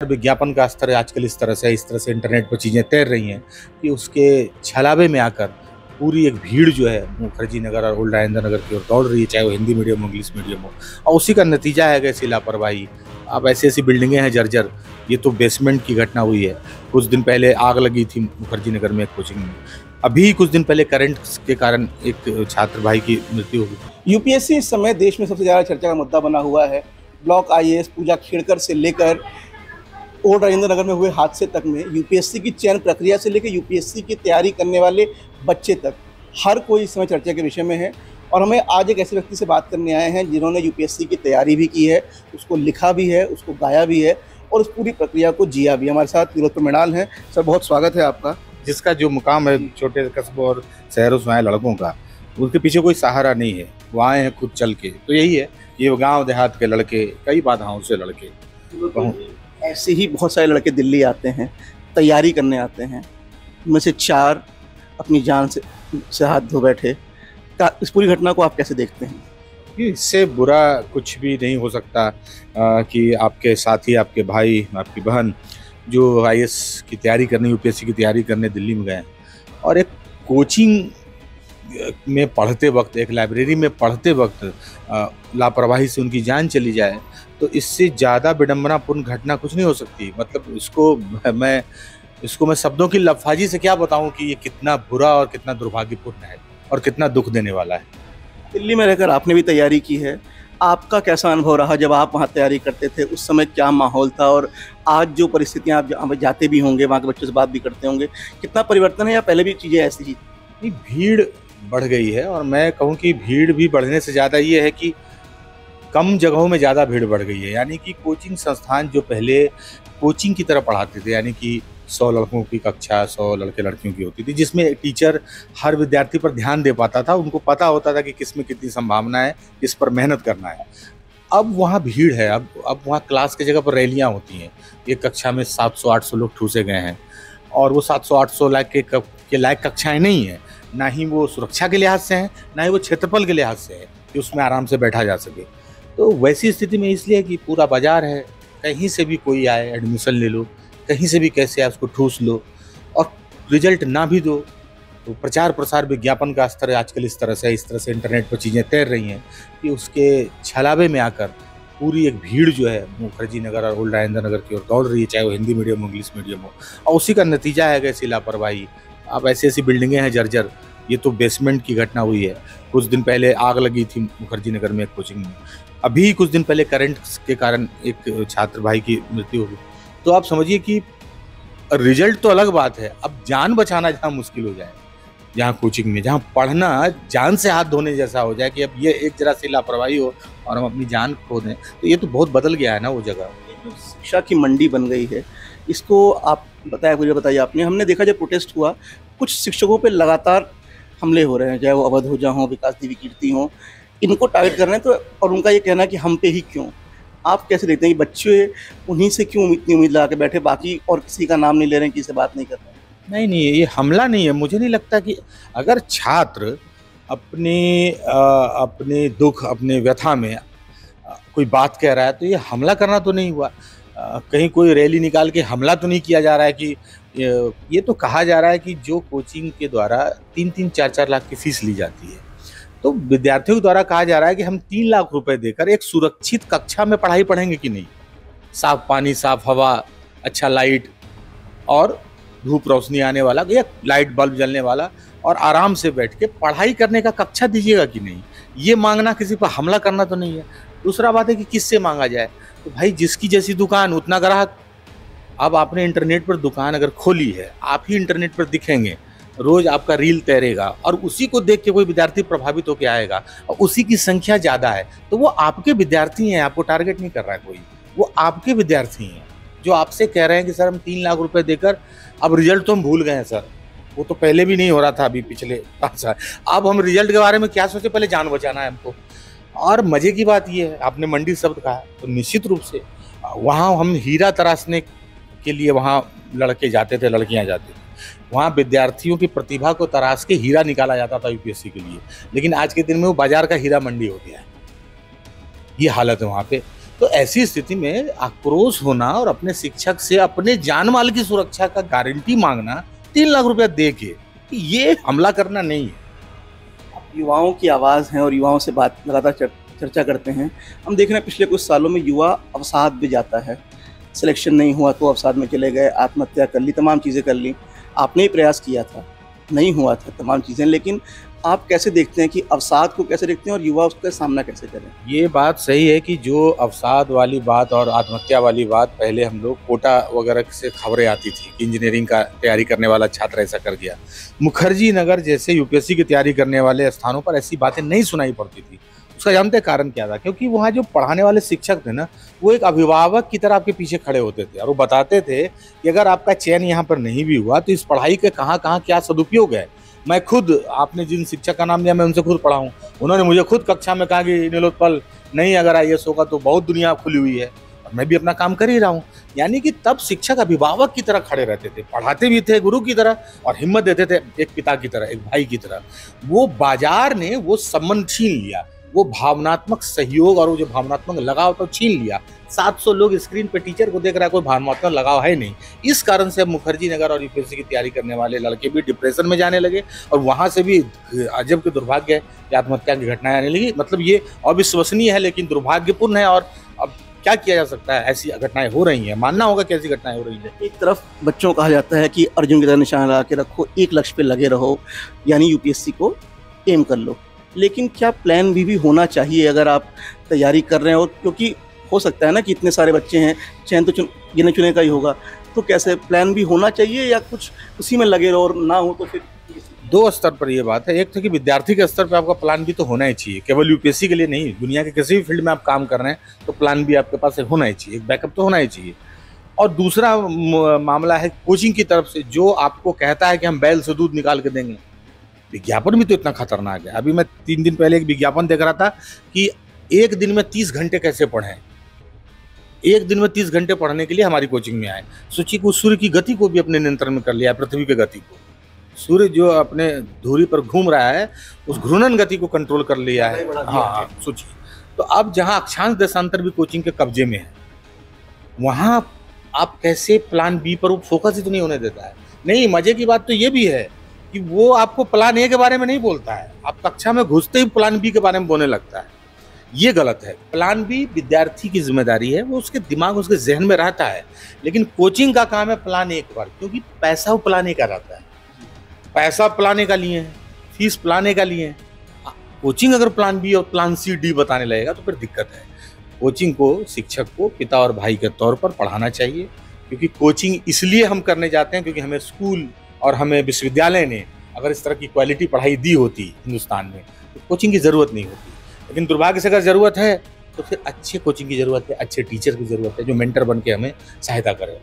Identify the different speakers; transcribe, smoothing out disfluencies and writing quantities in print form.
Speaker 1: विज्ञापन का स्तर आजकल इस तरह से इंटरनेट पर चीज़ें तैर रही हैं कि उसके छलावे में आकर पूरी एक भीड़ जो है मुखर्जी नगर और ओल्ड राजेंद्र नगर की ओर दौड़ रही है, चाहे वो हिंदी मीडियम हो, इंग्लिश मीडियम हो। और उसी का नतीजा है ऐसी लापरवाही। अब ऐसी ऐसी बिल्डिंगें हैं जर्जर। ये तो बेसमेंट की घटना हुई है। कुछ दिन पहले आग लगी थी मुखर्जी नगर में एक कोचिंग में। अभी कुछ दिन पहले करंट के कारण एक छात्र भाई की मृत्यु हो गई।
Speaker 2: यूपीएससी इस समय देश में सबसे ज़्यादा चर्चा का मुद्दा बना हुआ है। ब्लॉक आईएएस पूजा खेड़कर से लेकर ओल्ड राजेंद्र नगर में हुए हादसे तक में यूपीएससी की चयन प्रक्रिया से लेकर यूपीएससी की तैयारी करने वाले बच्चे तक हर कोई इस समय चर्चा के विषय में है। और हमें आज एक ऐसे व्यक्ति से बात करने आए हैं जिन्होंने यूपीएससी की तैयारी भी की है, उसको लिखा भी है, उसको गाया भी है और उस पूरी प्रक्रिया को जिया भी। हमारे साथ विनोद मृणाल हैं। सर, बहुत स्वागत है आपका।
Speaker 1: जिसका जो मुकाम है छोटे कस्बों और शहरों से आए लड़कों का, उनके पीछे कोई सहारा नहीं है, वो आए हैं खुद चल के। तो यही है, ये गांव देहात के लड़के, कई बाधाओं से लड़के।
Speaker 2: ऐसे ही बहुत सारे लड़के दिल्ली आते हैं, तैयारी करने आते हैं, उनमें से 4 अपनी जान से हाथ धो बैठे। इस पूरी घटना को आप कैसे देखते हैं?
Speaker 1: इससे बुरा कुछ भी नहीं हो सकता कि आपके साथी, आपके भाई, आपकी बहन जो आईएएस की तैयारी करने, यूपीएससी की तैयारी करने दिल्ली में गए और एक कोचिंग में पढ़ते वक्त, एक लाइब्रेरी में पढ़ते वक्त लापरवाही से उनकी जान चली जाए, तो इससे ज़्यादा विडंबनापूर्ण घटना कुछ नहीं हो सकती। मतलब इसको मैं शब्दों की लफाजी से क्या बताऊं कि ये कितना बुरा और कितना दुर्भाग्यपूर्ण है और कितना दुख देने वाला है।
Speaker 2: दिल्ली में रहकर आपने भी तैयारी की है, आपका कैसा अनुभव रहा जब आप वहाँ तैयारी करते थे? उस समय क्या माहौल था और आज जो परिस्थितियाँ, आप जाते भी होंगे, वहाँ के बच्चों से बात भी करते होंगे, कितना परिवर्तन है या पहले भी चीज़ें ऐसी ही?
Speaker 1: नहीं, भीड़ बढ़ गई है। और मैं कहूँ कि भीड़ भी बढ़ने से ज़्यादा ये है कि कम जगहों में ज़्यादा भीड़ बढ़ गई है। यानी कि कोचिंग संस्थान जो पहले कोचिंग की तरह पढ़ाते थे, यानी कि 100 लड़कों की कक्षा 100 लड़के लड़कियों की होती थी, जिसमें टीचर हर विद्यार्थी पर ध्यान दे पाता था, उनको पता होता था कि किस में कितनी संभावना है, किस पर मेहनत करना है। अब वहाँ भीड़ है। अब वहाँ क्लास की जगह पर रैलियाँ होती हैं। एक कक्षा में 700-800 लोग ठूसे गए हैं और वो 700-800 लाख के लायक कक्षाएँ नहीं हैं। ना ही वो सुरक्षा के लिहाज से हैं, ना ही वो क्षेत्रफल के लिहाज से है कि उसमें आराम से बैठा जा सके। तो वैसी स्थिति में इसलिए कि पूरा बाजार है, कहीं से भी कोई आए एडमिशन ले लो, कहीं से भी कैसे आए उसको ठूस लो, और रिजल्ट ना भी दो तो प्रचार प्रसार विज्ञापन का स्तर आजकल इस तरह से इंटरनेट पर चीज़ें तैर रही हैं कि उसके छलावे में आकर पूरी एक भीड़ जो है मुखर्जी नगर और ओल्ड राजेंद्र नगर की ओर दौड़ रही है, चाहे वो हिंदी मीडियम हो, इंग्लिश मीडियम हो। और उसी का नतीजा है ऐसी लापरवाही। अब ऐसी ऐसी बिल्डिंगें हैं जर्जर। ये तो बेसमेंट की घटना हुई है। कुछ दिन पहले आग लगी थी मुखर्जी नगर में एक कोचिंग में। अभी कुछ दिन पहले करंट के कारण एक छात्र भाई की मृत्यु हो गई। तो आप समझिए कि रिजल्ट तो अलग बात है, अब जान बचाना जहाँ मुश्किल हो जाए, जहाँ कोचिंग में, जहाँ पढ़ना जान से हाथ धोने जैसा हो जाए कि अब ये एक जरा सी लापरवाही हो और हम अपनी जान खो दें, तो ये तो बहुत बदल गया है ना वो जगह।
Speaker 2: जो शिक्षा की मंडी बन गई है, इसको आप बताइए आपने। हमने देखा जब प्रोटेस्ट हुआ, कुछ शिक्षकों पे लगातार हमले हो रहे हैं, चाहे वो अवध हो, हों, विकास देवी कीर्ति हों, इनको टारगेट कर रहे हैं। तो और उनका ये कहना है कि हम पे ही क्यों? आप कैसे देखते हैं कि बच्चे उन्हीं से क्यों इतनी उम्मीद लगा के बैठे, बाकी और किसी का नाम नहीं ले रहे हैं, किसी से बात नहीं कर रहे हैं?
Speaker 1: नहीं, ये हमला नहीं है। मुझे नहीं लगता कि अगर छात्र अपने दुख, अपने व्यथा में कोई बात कह रहा है तो ये हमला करना तो नहीं हुआ। कहीं कोई रैली निकाल के हमला तो नहीं किया जा रहा है कि ये तो कहा जा रहा है कि जो कोचिंग के द्वारा 3-3, 4-4 लाख की फीस ली जाती है, तो विद्यार्थियों के द्वारा कहा जा रहा है कि हम 3 लाख रुपए देकर एक सुरक्षित कक्षा में पढ़ाई पढ़ेंगे कि नहीं, साफ पानी, साफ हवा, अच्छा लाइट और धूप रोशनी आने वाला या लाइट बल्ब जलने वाला, और आराम से बैठ के पढ़ाई करने का कक्षा दीजिएगा कि नहीं। ये मांगना किसी पर हमला करना तो नहीं है। दूसरा बात है कि किससे मांगा जाए, तो भाई जिसकी जैसी दुकान उतना ग्राहक। अब आपने इंटरनेट पर दुकान अगर खोली है, आप ही इंटरनेट पर दिखेंगे, रोज आपका रील तैरेगा और उसी को देख के कोई विद्यार्थी प्रभावित होकर आएगा और उसी की संख्या ज़्यादा है, तो वो आपके विद्यार्थी हैं, आपको टारगेट नहीं कर रहा है कोई, वो आपके विद्यार्थी हैं जो आपसे कह रहे हैं कि सर हम 3 लाख रुपए देकर, अब रिजल्ट तो हम भूल गए हैं सर, वो तो पहले भी नहीं हो रहा था, अभी पिछले 5 साल। अब हम रिजल्ट के बारे में क्या सोचे, पहले जान बचाना है हमको। और मज़े की बात ये है, आपने मंडी शब्द कहा, तो निश्चित रूप से वहाँ हम हीरा तराशने के लिए वहाँ लड़के जाते थे, लड़कियाँ जाती थी। वहाँ विद्यार्थियों की प्रतिभा को तराश के हीरा निकाला जाता था यूपीएससी के लिए। लेकिन आज के दिन में वो बाजार का हीरा मंडी हो गया है, ये हालत है वहाँ पे। तो ऐसी स्थिति में आक्रोश होना और अपने शिक्षक से अपने जान माल की सुरक्षा का गारंटी मांगना 3 लाख रुपया दे के, ये हमला करना नहीं है।
Speaker 2: युवाओं की आवाज़ हैं और युवाओं से बात लगातार चर्चा करते हैं। हम देख रहे हैं पिछले कुछ सालों में युवा अवसाद भी जाता है, सिलेक्शन नहीं हुआ तो अवसाद में चले गए, आत्महत्या कर ली, तमाम चीज़ें कर ली। आपने ही प्रयास किया था, नहीं हुआ था तमाम चीज़ें, लेकिन आप कैसे देखते हैं कि अवसाद को कैसे देखते हैं और युवा उसका सामना कैसे करें?
Speaker 1: ये बात सही है कि जो अवसाद वाली बात और आत्महत्या वाली बात पहले हम लोग कोटा वगैरह से खबरें आती थी कि इंजीनियरिंग का तैयारी करने वाला छात्र ऐसा कर गया। मुखर्जी नगर जैसे यूपीएससी की तैयारी करने वाले स्थानों पर ऐसी बातें नहीं सुनाई पड़ती थी। उसका जानते कारण क्या था? क्योंकि वहाँ जो पढ़ाने वाले शिक्षक थे ना, वो एक अभिभावक की तरह आपके पीछे खड़े होते थे और वो बताते थे कि अगर आपका चयन यहाँ पर नहीं भी हुआ तो इस पढ़ाई के कहाँ कहाँ क्या सदुपयोग है। मैं खुद, आपने जिन शिक्षक का नाम लिया, मैं उनसे खुद पढ़ा हूँ। उन्होंने मुझे खुद कक्षा में कहा कि नीलोत्पल, नहीं अगर आईएएस होगा तो बहुत दुनिया खुली हुई है, और मैं भी अपना काम कर ही रहा हूँ। यानी कि तब शिक्षक अभिभावक की तरह खड़े रहते थे, पढ़ाते भी थे गुरु की तरह और हिम्मत देते थे एक पिता की तरह, एक भाई की तरह। वो बाजार ने वो संबंध छीन लिया, वो भावनात्मक सहयोग और वो जो भावनात्मक लगाव तो छीन लिया। 700 लोग स्क्रीन पे टीचर को देख रहा है, कोई भावनात्मक लगाव है नहीं। इस कारण से अब मुखर्जी नगर और यूपीएससी की तैयारी करने वाले लड़के भी डिप्रेशन में जाने लगे और वहां से भी अजब के दुर्भाग्य है कि आत्महत्या की घटनाएं आने लगी। मतलब ये अविश्वसनीय है लेकिन दुर्भाग्यपूर्ण है। और अब क्या किया जा सकता है, ऐसी घटनाएं हो रही हैं, मानना होगा कि ऐसी घटनाएं हो रही हैं।
Speaker 2: एक तरफ बच्चों को कहा जाता है कि अर्जुन की तरह निशाना लगा के रखो, एक लक्ष्य पे लगे रहो, यानी यूपीएससी को एम कर लो, लेकिन क्या प्लान भी होना चाहिए अगर आप तैयारी कर रहे हैं? और क्योंकि हो सकता है ना कि इतने सारे बच्चे हैं, चयन तो गिने चुने का ही होगा, तो कैसे प्लान भी होना चाहिए या कुछ उसी में लगे रहो और ना हो तो फिर?
Speaker 1: 2 स्तर पर ये बात है। एक तो कि विद्यार्थी के स्तर पर आपका प्लान भी तो होना ही चाहिए, केवल यूपीएससी के लिए नहीं, दुनिया के किसी भी फील्ड में आप काम कर रहे हैं तो प्लान भी आपके पास होना ही चाहिए, एक बैकअप तो होना ही चाहिए। और दूसरा मामला है कोचिंग की तरफ से, जो आपको कहता है कि हम बैल से दूध निकाल के देंगे। विज्ञापन भी तो इतना खतरनाक है। अभी मैं 3 दिन पहले एक विज्ञापन देख रहा था कि एक दिन में 30 घंटे कैसे पढ़ें। एक दिन में 30 घंटे पढ़ने के लिए हमारी कोचिंग में आए। सोचिए कि सूर्य की गति को भी अपने नियंत्रण में कर लिया है, पृथ्वी की गति को। सूर्य जो अपने धुरी पर घूम रहा है, उस घूर्णन गति को कंट्रोल कर लिया है। हाँ, सोचिए। तो अब जहाँ अक्षांश देशांतर भी कोचिंग के कब्जे में है, वहाँ आप कैसे प्लान बी पर वो फोकस ही तो नहीं होने देता है। नहीं, मजे की बात तो ये भी है कि वो आपको प्लान ए के बारे में नहीं बोलता है, आप कक्षा में घुसते ही प्लान बी के बारे में बोलने लगता है। ये गलत है। प्लान बी विद्यार्थी की जिम्मेदारी है, वो उसके दिमाग, उसके जहन में रहता है, लेकिन कोचिंग का काम है प्लान ए पर, क्योंकि पैसा वो प्लान ए का रहता है। पैसा प्लान ए का लिए है, फीस प्लान ए का लिए है। कोचिंग अगर प्लान बी और प्लान सी डी बताने लगेगा तो फिर दिक्कत है। कोचिंग को शिक्षक को पिता और भाई के तौर पर पढ़ाना चाहिए, क्योंकि कोचिंग इसलिए हम करने जाते हैं क्योंकि हमें स्कूल और हमें विश्वविद्यालय ने अगर इस तरह की क्वालिटी पढ़ाई दी होती हिंदुस्तान में तो कोचिंग की ज़रूरत नहीं होती। लेकिन दुर्भाग्य से अगर ज़रूरत है तो फिर अच्छे कोचिंग की ज़रूरत है, अच्छे टीचर की ज़रूरत है जो मेंटर बन के हमें सहायता करें।